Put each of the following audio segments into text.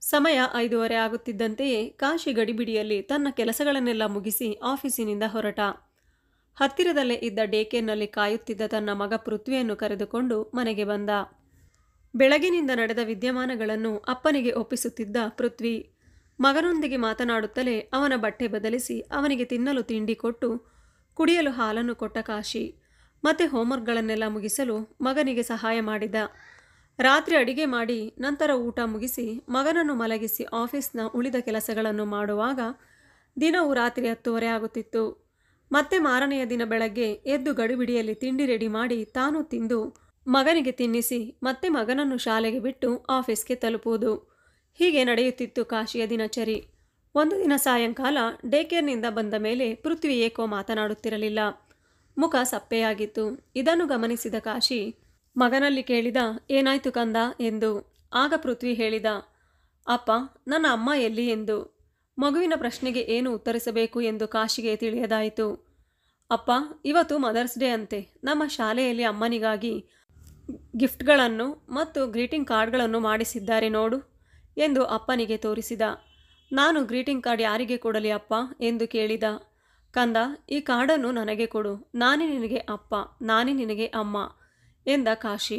ಸಮಯ 5:30 ಆಗುತ್ತಿದ್ದಂತೆಯೇ ಕಾಶಿ ಗಡಿಬಿಡಿಯಲ್ಲಿ ತನ್ನ ಕೆಲಸಗಳನ್ನೆಲ್ಲ ಮುಗಿಸಿ ಆಫೀಸಿನಿಂದ ಹೊರಟ. ಹತ್ತಿರದಲ್ಲೇ ಇದ್ದ ಡೇಕೇರ್ನಲ್ಲಿ ಕಾಯುತ್ತಿದ್ದ ತನ್ನ ಮಗ ಪೃಥ್ವಿಯನ್ನು ಕರೆದುಕೊಂಡು ಮನೆಗೆ ಬಂದ. ಬೆಳಗಿನಿಂದ ನಡೆದ ವಿದ್ಯಮಾನಗಳನ್ನು ಅಪ್ಪನಿಗೆ ಒಪ್ಪಿಸುತ್ತಿದ್ದ ಪೃಥ್ವಿ ಮಗನೊಂದಿಗೆ ಮಾತನಾಡುತ್ತಲೇ ಅವನ ಬಟ್ಟೆ ಬದಲಿಸಿ ಅವನಿಗೆ ತಿನ್ನಲು ತಿಂಡಿ ಕೊಟ್ಟು ಕುಡಿಯಲು ಹಾಲನ್ನು ಕೊಟ್ಟ ಕಾಶಿ ಮತ್ತೆ ಹೋಮ್ವರ್ಕ್ಗಳನ್ನೆಲ್ಲ ಮುಗಿಸಲು ಮಗನಿಗೆ ಸಹಾಯ ಮಾಡಿದ. ರಾತ್ರಿ ಅಡಿಗೆ ಮಾಡಿ ನಂತರ ಊಟ ಮುಗಿಸಿ ಮಗನನ್ನು ಮಲಗಿಸಿ ಆಫೀಸ್ನ ಉಳಿದ ಕೆಲಸಗಳನ್ನು ಮಾಡುವಾಗ ದಿನವು ರಾತ್ರಿ 10:30 ಆಗುತ್ತಿತ್ತು. ಮತ್ತೆ ಮಾರನೆಯ ದಿನ ಬೆಳಗ್ಗೆ ಎದ್ದು ಗಡಿಬಿಡಿಯಲ್ಲಿ ತಿಂಡಿ ರೆಡಿ ಮಾಡಿ ತಾನು ತಿಂದು ಮಗನಿಗೆ ತಿನ್ನಿಸಿ ಮತ್ತೆ ಮಗನನ್ನು ಶಾಲೆಗೆ ಬಿಟ್ಟು ಆಫೀಸ್ಗೆ ತಲುಪುವುದು. ಹೀಗೆ ನಡೆಯುತ್ತಿತ್ತು ಕಾಶಿಯ ದಿನಚರಿ. ಒಂದು ದಿನ ಸಾಯಂಕಾಲ ಡೇಕೇರ್ನಿಂದ ಬಂದ ಮೇಲೆ ಪೃಥ್ವಿ ಏಕೋ ಮಾತನಾಡುತ್ತಿರಲಿಲ್ಲ. ಮುಖ ಸಪ್ಪೆಯಾಗಿತ್ತು. ಇದನ್ನು ಗಮನಿಸಿದ ಕಾಶಿ ಮಗನಲ್ಲಿ ಕೇಳಿದ, ಏನಾಯ್ತು ಕಂದ ಎಂದು. ಆಗ ಪೃಥ್ವಿ ಹೇಳಿದ, ಅಪ್ಪ, ನನ್ನ ಅಮ್ಮ ಎಲ್ಲಿ ಎಂದು. ಮಗುವಿನ ಪ್ರಶ್ನೆಗೆ ಏನು ಉತ್ತರಿಸಬೇಕು ಎಂದು ಕಾಶಿಗೆ ತಿಳಿಯದಾಯಿತು. ಅಪ್ಪ, ಇವತ್ತು ಮದರ್ಸ್ ಡೇ ಅಂತೆ. ನಮ್ಮ ಶಾಲೆಯಲ್ಲಿ ಅಮ್ಮನಿಗಾಗಿ ಗಿಫ್ಟ್ಗಳನ್ನು ಮತ್ತು ಗ್ರೀಟಿಂಗ್ ಕಾರ್ಡ್ಗಳನ್ನು ಮಾಡಿಸಿದ್ದಾರೆ ನೋಡು ಎಂದು ಅಪ್ಪನಿಗೆ ತೋರಿಸಿದ. ನಾನು ಗ್ರೀಟಿಂಗ್ ಕಾರ್ಡ್ ಯಾರಿಗೆ ಕೊಡಲಿ ಅಪ್ಪ ಎಂದು ಕೇಳಿದ. ಕಂದ, ಈ ಕಾರ್ಡನ್ನು ನನಗೆ ಕೊಡು. ನಾನೇ ನಿನಗೆ ಅಪ್ಪ, ನಾನೇ ನಿನಗೆ ಅಮ್ಮ ಎಂದ ಕಾಶಿ.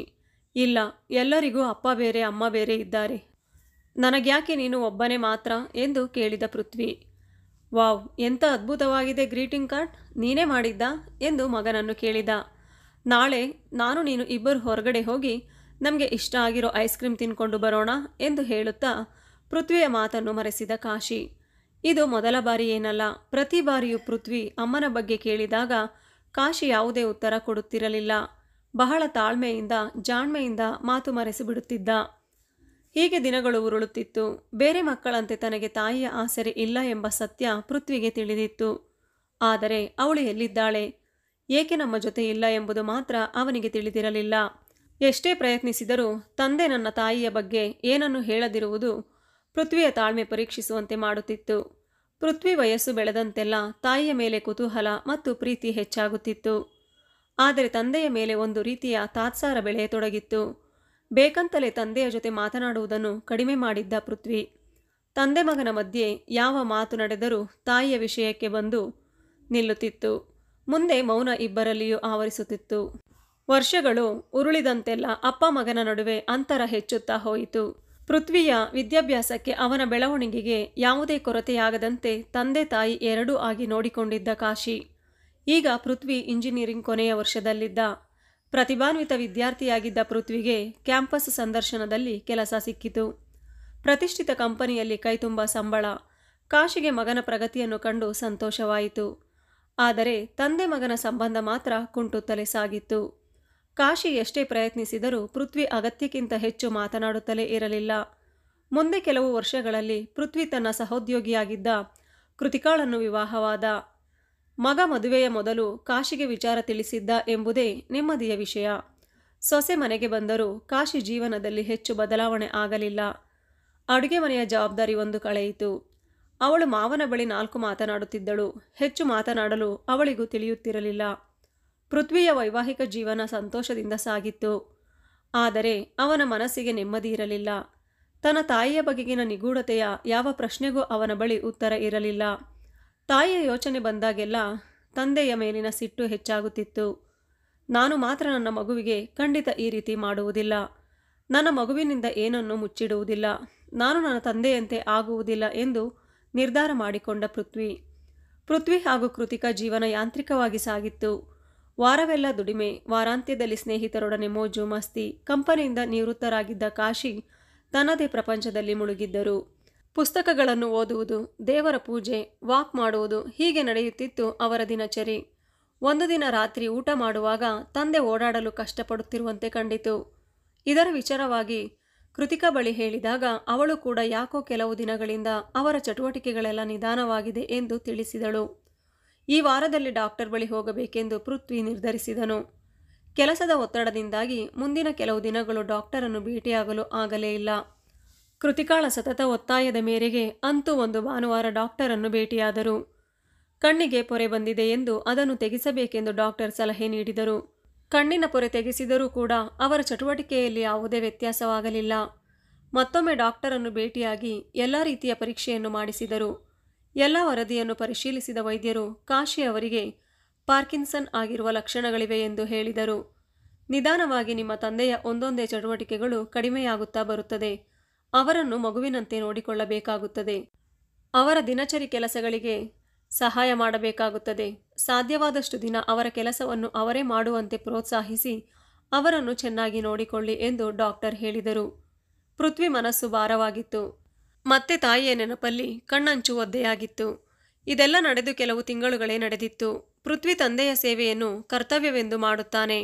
ಇಲ್ಲ, ಎಲ್ಲರಿಗೂ ಅಪ್ಪ ಬೇರೆ ಅಮ್ಮ ಬೇರೆ ಇದ್ದಾರೆ. ನನಗ್ಯಾಕೆ ನೀನು ಒಬ್ಬನೇ ಮಾತ್ರ ಎಂದು ಕೇಳಿದ ಪೃಥ್ವಿ. ವಾವ್, ಎಂಥ ಅದ್ಭುತವಾಗಿದೆ ಗ್ರೀಟಿಂಗ್ ಕಾರ್ಡ್, ನೀನೇ ಮಾಡಿದ್ದ ಎಂದು ಮಗನನ್ನು ಕೇಳಿದ. ನಾಳೆ ನಾನು ನೀನು ಇಬ್ಬರು ಹೊರಗಡೆ ಹೋಗಿ ನಮಗೆ ಇಷ್ಟ ಆಗಿರೋ ಐಸ್ ಕ್ರೀಮ್ ತಿನ್ಕೊಂಡು ಬರೋಣ ಎಂದು ಹೇಳುತ್ತಾ ಪೃಥ್ವಿಯ ಮಾತನ್ನು ಮರೆಸಿದ ಕಾಶಿ. ಇದು ಮೊದಲ ಬಾರಿ ಏನಲ್ಲ. ಪ್ರತಿ ಬಾರಿಯೂ ಪೃಥ್ವಿ ಅಮ್ಮನ ಬಗ್ಗೆ ಕೇಳಿದಾಗ ಕಾಶಿ ಯಾವುದೇ ಉತ್ತರ ಕೊಡುತ್ತಿರಲಿಲ್ಲ. ಬಹಳ ತಾಳ್ಮೆಯಿಂದ ಜಾಣ್ಮೆಯಿಂದ ಮಾತು ಮರೆಸಿಬಿಡುತ್ತಿದ್ದ. ಹೀಗೆ ದಿನಗಳು ಉರುಳುತ್ತಿತ್ತು. ಬೇರೆ ಮಕ್ಕಳಂತೆ ತನಗೆ ತಾಯಿಯ ಆಸರೆ ಇಲ್ಲ ಎಂಬ ಸತ್ಯ ಪೃಥ್ವಿಗೆ ತಿಳಿದಿತ್ತು. ಆದರೆ ಅವಳು ಎಲ್ಲಿದ್ದಾಳೆ, ಏಕೆ ನಮ್ಮ ಜೊತೆ ಇಲ್ಲ ಎಂಬುದು ಮಾತ್ರ ಅವನಿಗೆ ತಿಳಿದಿರಲಿಲ್ಲ. ಎಷ್ಟೇ ಪ್ರಯತ್ನಿಸಿದರೂ ತಂದೆ ನನ್ನ ತಾಯಿಯ ಬಗ್ಗೆ ಏನನ್ನು ಹೇಳದಿರುವುದು ಪೃಥ್ವಿಯ ತಾಳ್ಮೆ ಪರೀಕ್ಷಿಸುವಂತೆ ಮಾಡುತ್ತಿತ್ತು. ಪೃಥ್ವಿ ವಯಸ್ಸು ಬೆಳೆದಂತೆಲ್ಲ ತಾಯಿಯ ಮೇಲೆ ಕುತೂಹಲ ಮತ್ತು ಪ್ರೀತಿ ಹೆಚ್ಚಾಗುತ್ತಿತ್ತು. ಆದರೆ ತಂದೆಯ ಮೇಲೆ ಒಂದು ರೀತಿಯ ತಾತ್ಸಾರ ಬೆಳೆಯತೊಡಗಿತ್ತು. ಬೇಕಂತಲೇ ತಂದೆಯ ಜೊತೆ ಮಾತನಾಡುವುದನ್ನು ಕಡಿಮೆ ಮಾಡಿದ್ದ ಪೃಥ್ವಿ. ತಂದೆ ಮಗನ ಮಧ್ಯೆ ಯಾವ ಮಾತು ನಡೆದರೂ ತಾಯಿಯ ವಿಷಯಕ್ಕೆ ಬಂದು ನಿಲ್ಲುತ್ತಿತ್ತು. ಮುಂದೆ ಮೌನ ಇಬ್ಬರಲ್ಲಿಯೂ ಆವರಿಸುತ್ತಿತ್ತು. ವರ್ಷಗಳು ಉರುಳಿದಂತೆಲ್ಲ ಅಪ್ಪ ಮಗನ ನಡುವೆ ಅಂತರ ಹೆಚ್ಚುತ್ತಾ ಹೋಯಿತು. ಪೃಥ್ವಿಯ ವಿದ್ಯಾಭ್ಯಾಸಕ್ಕೆ ಅವನ ಬೆಳವಣಿಗೆಗೆ ಯಾವುದೇ ಕೊರತೆಯಾಗದಂತೆ ತಂದೆ ತಾಯಿ ಎರಡೂ ಆಗಿ ನೋಡಿಕೊಂಡಿದ್ದ ಕಾಶಿ. ಈಗ ಪೃಥ್ವಿ ಇಂಜಿನಿಯರಿಂಗ್ ಕೊನೆಯ ವರ್ಷದಲ್ಲಿದ್ದ. ಪ್ರತಿಭಾನ್ವಿತ ವಿದ್ಯಾರ್ಥಿಯಾಗಿದ್ದ ಪೃಥ್ವಿಗೆ ಕ್ಯಾಂಪಸ್ ಸಂದರ್ಶನದಲ್ಲಿ ಕೆಲಸ ಸಿಕ್ಕಿತು. ಪ್ರತಿಷ್ಠಿತ ಕಂಪನಿಯಲ್ಲಿ ಕೈತುಂಬ ಸಂಬಳ. ಕಾಶಿಗೆ ಮಗನ ಪ್ರಗತಿಯನ್ನು ಕಂಡು ಸಂತೋಷವಾಯಿತು. ಆದರೆ ತಂದೆ ಮಗನ ಸಂಬಂಧ ಮಾತ್ರ ಕುಂಟುತ್ತಲೇ ಸಾಗಿತ್ತು. ಕಾಶಿ ಎಷ್ಟೇ ಪ್ರಯತ್ನಿಸಿದರೂ ಪೃಥ್ವಿ ಅಗತ್ಯಕ್ಕಿಂತ ಹೆಚ್ಚು ಮಾತನಾಡುತ್ತಲೇ ಇರಲಿಲ್ಲ. ಮುಂದೆ ಕೆಲವು ವರ್ಷಗಳಲ್ಲಿ ಪೃಥ್ವಿ ತನ್ನ ಸಹೋದ್ಯೋಗಿಯಾಗಿದ್ದ ಕೃತಿಕಾಳನ್ನು ವಿವಾಹವಾದ. ಮಗ ಮದುವೆಯ ಮೊದಲು ಕಾಶಿಗೆ ವಿಚಾರ ತಿಳಿಸಿದ್ದ ಎಂಬುದೇ ನೆಮ್ಮದಿಯ ವಿಷಯ. ಸೊಸೆ ಮನೆಗೆ ಬಂದರೂ ಕಾಶಿ ಜೀವನದಲ್ಲಿ ಹೆಚ್ಚು ಬದಲಾವಣೆ ಆಗಲಿಲ್ಲ. ಅಡುಗೆ ಮನೆಯ ಜವಾಬ್ದಾರಿ ಒಂದು ಕಳೆಯಿತು. ಅವಳು ಮಾವನ ಬಳಿ 4 ಮಾತನಾಡುತ್ತಿದ್ದಳು. ಹೆಚ್ಚು ಮಾತನಾಡಲು ಅವಳಿಗೂ ತಿಳಿಯುತ್ತಿರಲಿಲ್ಲ. ಪೃಥ್ವಿಯ ವೈವಾಹಿಕ ಜೀವನ ಸಂತೋಷದಿಂದ ಸಾಗಿತ್ತು. ಆದರೆ ಅವನ ಮನಸ್ಸಿಗೆ ನೆಮ್ಮದಿ ಇರಲಿಲ್ಲ. ತನ್ನ ತಾಯಿಯ ಬಗೆಗಿನ ನಿಗೂಢತೆಯ ಯಾವ ಪ್ರಶ್ನೆಗೂ ಅವನ ಬಳಿ ಉತ್ತರ ಇರಲಿಲ್ಲ. ತಾಯಿಯ ಯೋಚನೆ ಬಂದಾಗೆಲ್ಲ ತಂದೆಯ ಮೇಲಿನ ಸಿಟ್ಟು ಹೆಚ್ಚಾಗುತ್ತಿತ್ತು. ನಾನು ಮಾತ್ರ ನನ್ನ ಮಗುವಿಗೆ ಖಂಡಿತ ಈ ರೀತಿ ಮಾಡುವುದಿಲ್ಲ. ನನ್ನ ಮಗುವಿನಿಂದ ಏನನ್ನೂ ಮುಚ್ಚಿಡುವುದಿಲ್ಲ. ನಾನು ನನ್ನ ತಂದೆಯಂತೆ ಆಗುವುದಿಲ್ಲ ಎಂದು ನಿರ್ಧಾರ ಮಾಡಿಕೊಂಡ ಪೃಥ್ವಿ ಹಾಗೂ ಕೃತಿಕಾ ಜೀವನ ಯಾಂತ್ರಿಕವಾಗಿ ಸಾಗಿತ್ತು. ವಾರವೆಲ್ಲ ದುಡಿಮೆ, ವಾರಾಂತ್ಯದಲ್ಲಿ ಸ್ನೇಹಿತರೊಡನೆ ಮೋಜು ಮಸ್ತಿ. ಕಂಪನಿಯಿಂದ ನಿವೃತ್ತರಾಗಿದ್ದ ಕಾಶಿ ತನ್ನದೇ ಪ್ರಪಂಚದಲ್ಲಿ ಮುಳುಗಿದ್ದರು. ಪುಸ್ತಕಗಳನ್ನು ಓದುವುದು, ದೇವರ ಪೂಜೆ, ವಾಕ್ ಮಾಡುವುದು ಹೀಗೆ ನಡೆಯುತ್ತಿತ್ತು ಅವರ ದಿನಚರಿ. ಒಂದು ದಿನ ರಾತ್ರಿ ಊಟ ಮಾಡುವಾಗ ತಂದೆ ಓಡಾಡಲು ಕಷ್ಟಪಡುತ್ತಿರುವಂತೆ ಕಂಡಿತು. ಇದರ ವಿಚಾರವಾಗಿ ಕೃತಿಕಾ ಬಳಿ ಹೇಳಿದಾಗ ಅವಳು ಕೂಡ ಯಾಕೋ ಕೆಲವು ದಿನಗಳಿಂದ ಅವರ ಚಟುವಟಿಕೆಗಳೆಲ್ಲ ನಿಧಾನವಾಗಿದೆ ಎಂದು ತಿಳಿಸಿದಳು. ಈ ವಾರದಲ್ಲಿ ಡಾಕ್ಟರ್ ಬಳಿ ಹೋಗಬೇಕೆಂದು ಪೃಥ್ವಿ ನಿರ್ಧರಿಸಿದನು. ಕೆಲಸದ ಒತ್ತಡದಿಂದಾಗಿ ಮುಂದಿನ ಕೆಲವು ದಿನಗಳು ಡಾಕ್ಟರನ್ನು ಭೇಟಿಯಾಗಲು ಆಗಲೇ ಇಲ್ಲ. ಕೃತಿಕಾಳ ಸತತ ಒತ್ತಾಯದ ಮೇರೆಗೆ ಅಂತೂ ಒಂದು ಭಾನುವಾರ ಡಾಕ್ಟರನ್ನು ಭೇಟಿಯಾದರು. ಕಣ್ಣಿಗೆ ಪೊರೆ ಬಂದಿದೆ ಎಂದು ಅದನ್ನು ತೆಗೆಸಬೇಕೆಂದು ಡಾಕ್ಟರ್ ಸಲಹೆ ನೀಡಿದರು. ಕಣ್ಣಿನ ಪೊರೆ ತೆಗೆಸಿದರೂ ಕೂಡ ಅವರ ಚಟುವಟಿಕೆಯಲ್ಲಿ ಯಾವುದೇ ವ್ಯತ್ಯಾಸವಾಗಲಿಲ್ಲ. ಮತ್ತೊಮ್ಮೆ ಡಾಕ್ಟರನ್ನು ಭೇಟಿಯಾಗಿ ಎಲ್ಲ ರೀತಿಯ ಪರೀಕ್ಷೆಯನ್ನು ಮಾಡಿಸಿದರು. ಎಲ್ಲ ವರದಿಯನ್ನು ಪರಿಶೀಲಿಸಿದ ವೈದ್ಯರು ಕಾಶಿ ಅವರಿಗೆ ಪಾರ್ಕಿನ್ಸನ್ ಆಗಿರುವ ಲಕ್ಷಣಗಳಿವೆ ಎಂದು ಹೇಳಿದರು. ನಿಧಾನವಾಗಿ ನಿಮ್ಮ ತಂದೆಯ ಒಂದೊಂದೇ ಚಟುವಟಿಕೆಗಳು ಕಡಿಮೆಯಾಗುತ್ತಾ ಬರುತ್ತದೆ. ಅವರನ್ನು ಮಗುವಿನಂತೆ ನೋಡಿಕೊಳ್ಳಬೇಕಾಗುತ್ತದೆ. ಅವರ ದಿನಚರಿ ಕೆಲಸಗಳಿಗೆ ಸಹಾಯ ಮಾಡಬೇಕಾಗುತ್ತದೆ. ಸಾಧ್ಯವಾದಷ್ಟು ದಿನ ಅವರ ಕೆಲಸವನ್ನು ಅವರೇ ಮಾಡುವಂತೆ ಪ್ರೋತ್ಸಾಹಿಸಿ ಅವರನ್ನು ಚೆನ್ನಾಗಿ ನೋಡಿಕೊಳ್ಳಿ ಎಂದು ಡಾಕ್ಟರ್ ಹೇಳಿದರು. ಪೃಥ್ವಿ ಮನಸ್ಸು ಭಾರವಾಗಿತ್ತು. ಮತ್ತೆ ತಾಯಿಯ ನೆನಪಲ್ಲಿ ಕಣ್ಣಂಚು ಒದ್ದೆಯಾಗಿತ್ತು. ಇದೆಲ್ಲ ನಡೆದು ಕೆಲವು ತಿಂಗಳುಗಳೇ ನಡೆದಿತ್ತು. ಪೃಥ್ವಿ ತಂದೆಯ ಸೇವೆಯನ್ನು ಕರ್ತವ್ಯವೆಂದು ಮಾಡುತ್ತಾನೆ.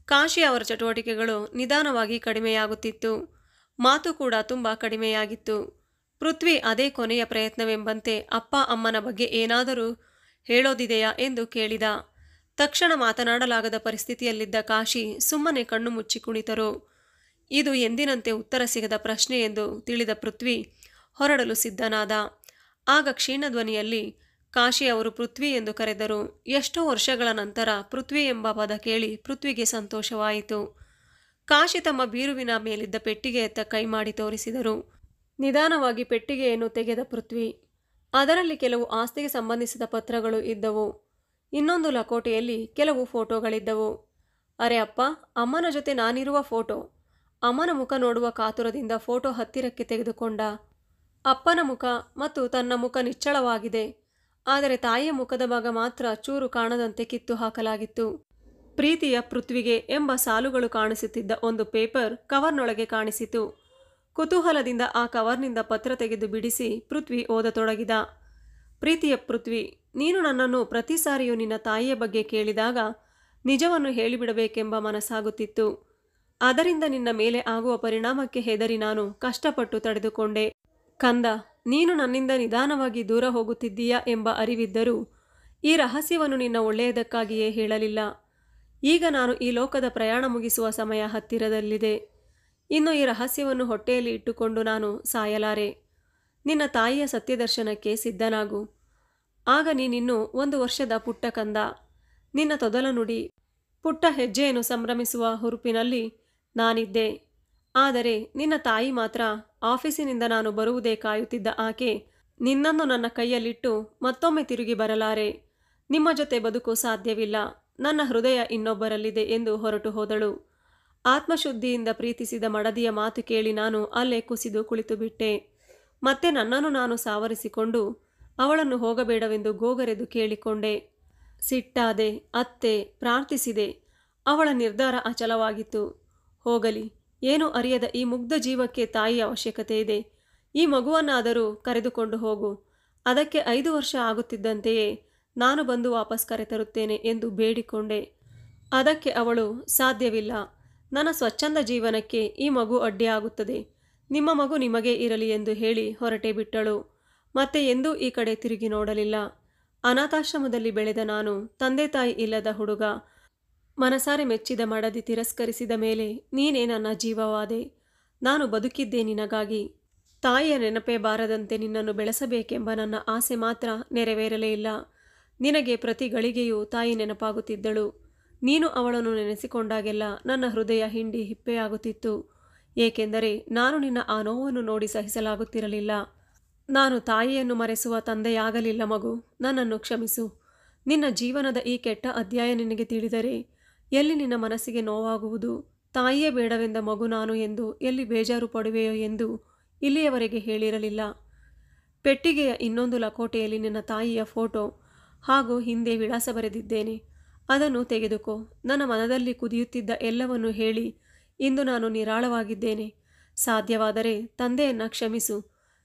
ಕಾಶಿ ಅವರ ಚಟುವಟಿಕೆಗಳು ನಿಧಾನವಾಗಿ ಕಡಿಮೆಯಾಗುತ್ತಿತ್ತು. ಮಾತು ಕೂಡ ತುಂಬ ಕಡಿಮೆಯಾಗಿತ್ತು. ಪೃಥ್ವಿ ಅದೇ ಕೊನೆಯ ಪ್ರಯತ್ನವೆಂಬಂತೆ ಅಪ್ಪ ಅಮ್ಮನ ಬಗ್ಗೆ ಏನಾದರೂ ಹೇಳೋದಿದೆಯಾ ಎಂದು ಕೇಳಿದ. ತಕ್ಷಣ ಮಾತನಾಡಲಾಗದ ಪರಿಸ್ಥಿತಿಯಲ್ಲಿದ್ದ ಕಾಶಿ ಸುಮ್ಮನೆ ಕಣ್ಣು ಮುಚ್ಚಿ ಕುಳಿತರು. ಇದು ಎಂದಿನಂತೆ ಉತ್ತರ ಸಿಗದ ಪ್ರಶ್ನೆ ಎಂದು ತಿಳಿದ ಪೃಥ್ವಿ ಹೊರಡಲು ಸಿದ್ಧನಾದ. ಆಗ ಕ್ಷೀಣ ಧ್ವನಿಯಲ್ಲಿ ಕಾಶಿ ಅವರು ಪೃಥ್ವಿ ಎಂದು ಕರೆದರು. ಎಷ್ಟೋ ವರ್ಷಗಳ ನಂತರ ಪೃಥ್ವಿ ಎಂಬ ಪದ ಕೇಳಿ ಪೃಥ್ವಿಗೆ ಸಂತೋಷವಾಯಿತು. ಕಾಶಿ ತಮ್ಮ ಬೀರುವಿನ ಮೇಲಿದ್ದ ಪೆಟ್ಟಿಗೆಯತ್ತ ಕೈ ಮಾಡಿ ತೋರಿಸಿದರು. ನಿಧಾನವಾಗಿ ಪೆಟ್ಟಿಗೆಯನ್ನು ತೆಗೆದ ಪೃಥ್ವಿ. ಅದರಲ್ಲಿ ಕೆಲವು ಆಸ್ತಿಗೆ ಸಂಬಂಧಿಸಿದ ಪತ್ರಗಳು ಇದ್ದವು. ಇನ್ನೊಂದು ಲಕೋಟೆಯಲ್ಲಿ ಕೆಲವು ಫೋಟೋಗಳಿದ್ದವು. ಅರೆ ಅಪ್ಪ, ಅಮ್ಮನ ಜೊತೆ ನಾನಿರುವ ಫೋಟೋ. ಅಮ್ಮನ ಮುಖ ನೋಡುವ ಕಾತುರದಿಂದ ಫೋಟೋ ಹತ್ತಿರಕ್ಕೆ ತೆಗೆದುಕೊಂಡ. ಅಪ್ಪನ ಮುಖ ಮತ್ತು ತನ್ನ ಮುಖ ನಿಚ್ಚಳವಾಗಿದೆ. ಆದರೆ ತಾಯಿಯ ಮುಖದ ಭಾಗ ಮಾತ್ರ ಚೂರು ಕಾಣದಂತೆ ಕಿತ್ತು ಹಾಕಲಾಗಿತ್ತು. ಪ್ರೀತಿಯ ಪೃಥ್ವಿಗೆ ಎಂಬ ಸಾಲುಗಳು ಕಾಣಿಸುತ್ತಿದ್ದ ಒಂದು ಪೇಪರ್ ಕವರ್ನೊಳಗೆ ಕಾಣಿಸಿತು. ಕುತೂಹಲದಿಂದ ಆ ಕವರ್ನಿಂದ ಪತ್ರ ತೆಗೆದು ಬಿಡಿಸಿ ಪೃಥ್ವಿ ಓದತೊಡಗಿದ. ಪ್ರೀತಿಯ ಪೃಥ್ವಿ, ನೀನು ನನ್ನನ್ನು ಪ್ರತಿ ಸಾರಿಯೂ ನಿನ್ನ ತಾಯಿಯ ಬಗ್ಗೆ ಕೇಳಿದಾಗ ನಿಜವನ್ನು ಹೇಳಿಬಿಡಬೇಕೆಂಬ ಮನಸ್ಸಾಗುತ್ತಿತ್ತು. ಅದರಿಂದ ನಿನ್ನ ಮೇಲೆ ಆಗುವ ಪರಿಣಾಮಕ್ಕೆ ಹೆದರಿ ನಾನು ಕಷ್ಟಪಟ್ಟು ತಡೆದುಕೊಂಡೆ. ಕಂದ, ನೀನು ನನ್ನಿಂದ ನಿಧಾನವಾಗಿ ದೂರ ಹೋಗುತ್ತಿದ್ದೀಯಾ ಎಂಬ ಅರಿವಿದ್ದರೂ ಈ ರಹಸ್ಯವನ್ನು ನಿನ್ನ ಒಳ್ಳೆಯದಕ್ಕಾಗಿಯೇ ಹೇಳಲಿಲ್ಲ. ಈಗ ನಾನು ಈ ಲೋಕದ ಪ್ರಯಾಣ ಮುಗಿಸುವ ಸಮಯ ಹತ್ತಿರದಲ್ಲಿದೆ. ಇನ್ನು ಈ ರಹಸ್ಯವನ್ನು ಹೊಟ್ಟೆಯಲ್ಲಿ ಇಟ್ಟುಕೊಂಡು ನಾನು ಸಾಯಲಾರೆ. ನಿನ್ನ ತಾಯಿಯ ಸತ್ಯದರ್ಶನಕ್ಕೆ ಸಿದ್ಧನಾಗು. ಆಗ ನೀನಿನ್ನೂ 1 ವರ್ಷದ ಪುಟ್ಟ ಕಂದ. ನಿನ್ನ ತೊದಲ ನುಡಿ, ಪುಟ್ಟ ಹೆಜ್ಜೆಯನ್ನು ಸಂಭ್ರಮಿಸುವ ಹುರುಪಿನಲ್ಲಿ ನಾನಿದ್ದೆ. ಆದರೆ ನಿನ್ನ ತಾಯಿ ಮಾತ್ರ ಆಫೀಸಿನಿಂದ ನಾನು ಬರುವುದೇ ಕಾಯುತ್ತಿದ್ದ ಆಕೆ ನಿನ್ನನ್ನು ನನ್ನ ಕೈಯಲ್ಲಿಟ್ಟು ಮತ್ತೊಮ್ಮೆ ತಿರುಗಿ ಬರಲಾರೆ. ನಿಮ್ಮ ಜೊತೆ ಬದುಕು ಸಾಧ್ಯವಿಲ್ಲ. ನನ್ನ ಹೃದಯ ಇನ್ನೊಬ್ಬರಲ್ಲಿದೆ ಎಂದು ಹೊರಟು ಹೋದಳು. ಆತ್ಮಶುದ್ಧಿಯಿಂದ ಪ್ರೀತಿಸಿದ ಮಡದಿಯ ಮಾತು ಕೇಳಿ ನಾನು ಅಲ್ಲೇ ಕುಸಿದು ಕುಳಿತುಬಿಟ್ಟೆ. ಮತ್ತೆ ನನ್ನನ್ನು ನಾನು ಸಾವರಿಸಿಕೊಂಡು ಅವಳನ್ನು ಹೋಗಬೇಡವೆಂದು ಗೋಗರೆದು ಕೇಳಿಕೊಂಡೆ. ಸಿಟ್ಟಾದೆ, ಅತ್ತೆ, ಪ್ರಾರ್ಥಿಸಿದೆ. ಅವಳ ನಿರ್ಧಾರ ಅಚಲವಾಗಿತ್ತು. ಹೋಗಲಿ, ಏನೂ ಅರಿಯದ ಈ ಮುಗ್ಧ ಜೀವಕ್ಕೆ ತಾಯಿಯ ಅವಶ್ಯಕತೆ ಇದೆ. ಈ ಮಗುವನ್ನಾದರೂ ಕರೆದುಕೊಂಡು ಹೋಗು. ಅದಕ್ಕೆ 5 ವರ್ಷ ಆಗುತ್ತಿದ್ದಂತೆಯೇ ನಾನು ಬಂದು ವಾಪಸ್ ಕರೆತರುತ್ತೇನೆ ಎಂದು ಬೇಡಿಕೊಂಡೆ. ಅದಕ್ಕೆ ಅವಳು, ಸಾಧ್ಯವಿಲ್ಲ. ನನ್ನ ಸ್ವಚ್ಛಂದ ಜೀವನಕ್ಕೆ ಈ ಮಗು ಅಡ್ಡಿಯಾಗುತ್ತದೆ. ನಿಮ್ಮ ಮಗು ನಿಮಗೇ ಇರಲಿ ಎಂದು ಹೇಳಿ ಹೊರಟೇ ಬಿಟ್ಟಳು. ಮತ್ತೆ ಎಂದೂ ಈ ಕಡೆ ತಿರುಗಿ ನೋಡಲಿಲ್ಲ. ಅನಾಥಾಶ್ರಮದಲ್ಲಿ ಬೆಳೆದ ನಾನು, ತಂದೆ ತಾಯಿ ಇಲ್ಲದ ಹುಡುಗ. ಮನಸಾರೆ ಮೆಚ್ಚಿದ ಮಡದಿ ತಿರಸ್ಕರಿಸಿದ ಮೇಲೆ ನೀನೇ ನನ್ನ ಜೀವವಾದೆ. ನಾನು ಬದುಕಿದ್ದೇ ನಿನಗಾಗಿ. ತಾಯಿಯ ನೆನಪೇ ಬಾರದಂತೆ ನಿನ್ನನ್ನು ಬೆಳೆಸಬೇಕೆಂಬ ನನ್ನ ಆಸೆ ಮಾತ್ರ ನೆರವೇರಲೇ ಇಲ್ಲ. ನಿನಗೆ ಪ್ರತಿ ಗಳಿಗೆಯೂ ತಾಯಿ ನೆನಪಾಗುತ್ತಿದ್ದಳು. ನೀನು ಅವಳನ್ನು ನೆನೆಸಿಕೊಂಡಾಗೆಲ್ಲ ನನ್ನ ಹೃದಯ ಹಿಂಡಿ ಹಿಪ್ಪೆಯಾಗುತ್ತಿತ್ತು. ಏಕೆಂದರೆ ನಾನು ನಿನ್ನ ಆ ನೋವನ್ನು ನೋಡಿ ಸಹಿಸಲಾಗುತ್ತಿರಲಿಲ್ಲ. ನಾನು ತಾಯಿಯನ್ನು ಮರೆಸುವ ತಂದೆಯಾಗಲಿಲ್ಲ ಮಗು. ನನ್ನನ್ನು ಕ್ಷಮಿಸು. ನಿನ್ನ ಜೀವನದ ಈ ಕೆಟ್ಟ ಅಧ್ಯಾಯ ನಿನಗೆ ತಿಳಿದರೆ ಎಲ್ಲಿ ನಿನ್ನ ಮನಸ್ಸಿಗೆ ನೋವಾಗುವುದು. ತಾಯಿಯೇ ಬೇಡವೆಂದ ಮಗು ನಾನು ಎಂದು ಎಲ್ಲಿ ಬೇಜಾರು ಪಡುವೆಯೋ ಎಂದು ಇಲ್ಲಿಯವರೆಗೆ ಹೇಳಿರಲಿಲ್ಲ. ಪೆಟ್ಟಿಗೆಯ ಇನ್ನೊಂದು ಲಕೋಟೆಯಲ್ಲಿ ನಿನ್ನ ತಾಯಿಯ ಫೋಟೋ ಹಾಗೂ ಹಿಂದೆ ವಿಳಾಸ ಬರೆದಿದ್ದೇನೆ. ಅದನ್ನು ತೆಗೆದುಕೋ. ನನ್ನ ಮನದಲ್ಲಿ ಕುದಿಯುತ್ತಿದ್ದ ಎಲ್ಲವನ್ನು ಹೇಳಿ ಇಂದು ನಾನು ನಿರಾಳವಾಗಿದ್ದೇನೆ. ಸಾಧ್ಯವಾದರೆ ತಂದೆಯನ್ನು ಕ್ಷಮಿಸು.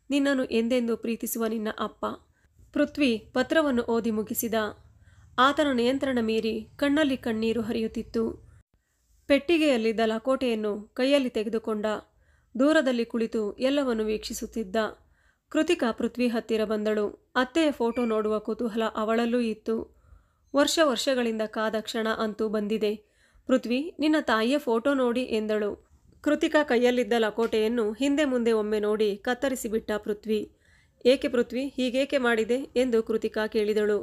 ನಿನ್ನನ್ನು ಎಂದೆಂದೂ ಪ್ರೀತಿಸುವ ನಿನ್ನ ಅಪ್ಪ. ಪೃಥ್ವಿ ಪತ್ರವನ್ನು ಓದಿ ಮುಗಿಸಿದ. ಆತನ ನಿಯಂತ್ರಣ ಮೀರಿ ಕಣ್ಣಲ್ಲಿ ಕಣ್ಣೀರು ಹರಿಯುತ್ತಿತ್ತು. ಪೆಟ್ಟಿಗೆಯಲ್ಲಿದ್ದ ಲಕೋಟೆಯನ್ನು ಕೈಯಲ್ಲಿ ತೆಗೆದುಕೊಂಡ. ದೂರದಲ್ಲಿ ಕುಳಿತು ಎಲ್ಲವನ್ನು ವೀಕ್ಷಿಸುತ್ತಿದ್ದ. ಕೃತಿಕಾ ಪೃಥ್ವಿ ಹತ್ತಿರ ಬಂದಳು. ಅತ್ತೆಯ ಫೋಟೋ ನೋಡುವ ಕುತೂಹಲ ಅವಳಲ್ಲೂ ಇತ್ತು. ವರ್ಷಗಳಿಂದ ಕಾದ ಕ್ಷಣ ಅಂತೂ ಬಂದಿದೆ. ಪೃಥ್ವಿ, ನಿನ್ನ ತಾಯಿಯ ಫೋಟೋ ನೋಡಿ ಎಂದಳು. ಕೃತಿಕಾ ಕೈಯಲ್ಲಿದ್ದ ಲಕೋಟೆಯನ್ನು ಹಿಂದೆ ಮುಂದೆ ಒಮ್ಮೆ ನೋಡಿ ಕತ್ತರಿಸಿಬಿಟ್ಟ ಪೃಥ್ವಿ. ಏಕೆ ಪೃಥ್ವಿ, ಹೀಗೇಕೆ ಮಾಡಿದೆ ಎಂದು ಕೃತಿಕಾ ಕೇಳಿದಳು.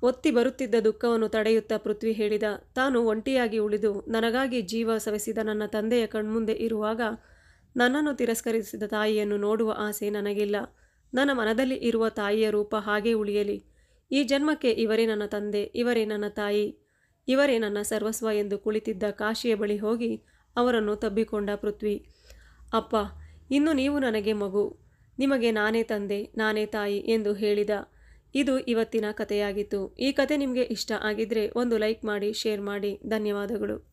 ಒತ್ತಿ ಬರುತ್ತಿದ್ದ ದುಃಖವನ್ನು ತಡೆಯುತ್ತಾ ಪೃಥ್ವಿ ಹೇಳಿದ. ತಾನು ಒಂಟಿಯಾಗಿ ಉಳಿದು ನನಗಾಗಿ ಜೀವ ಸವೆಸಿದ ನನ್ನ ತಂದೆಯ ಕಣ್ಮುಂದೆ ಇರುವಾಗ ನನ್ನನ್ನು ತಿರಸ್ಕರಿಸಿದ ತಾಯಿಯನ್ನು ನೋಡುವ ಆಸೆ ನನಗಿಲ್ಲ. ನನ್ನ ಮನದಲ್ಲಿ ಇರುವ ತಾಯಿಯ ರೂಪ ಹಾಗೇ ಉಳಿಯಲಿ. ಈ ಜನ್ಮಕ್ಕೆ ಇವರೇ ನನ್ನ ತಂದೆ, ಇವರೇ ನನ್ನ ತಾಯಿ, ಇವರೇ ನನ್ನ ಸರ್ವಸ್ವ ಎಂದು ಕುಳಿತಿದ್ದ ಕಾಶಿಯ ಬಳಿ ಹೋಗಿ ಅವರನ್ನು ತಬ್ಬಿಕೊಂಡ ಪೃಥ್ವಿ. ಅಪ್ಪ, ಇನ್ನು ನೀವು ನನಗೆ ಮಗು, ನಿಮಗೆ ನಾನೇ ತಂದೆ, ನಾನೇ ತಾಯಿ ಎಂದು ಹೇಳಿದ. ಇದು ಇವತ್ತಿನ ಕಥೆಯಾಗಿತ್ತು. ಈ ಕಥೆ ನಿಮಗೆ ಇಷ್ಟ ಆಗಿದ್ರೆ ಒಂದು ಲೈಕ್ ಮಾಡಿ, ಶೇರ್ ಮಾಡಿ. ಧನ್ಯವಾದಗಳು.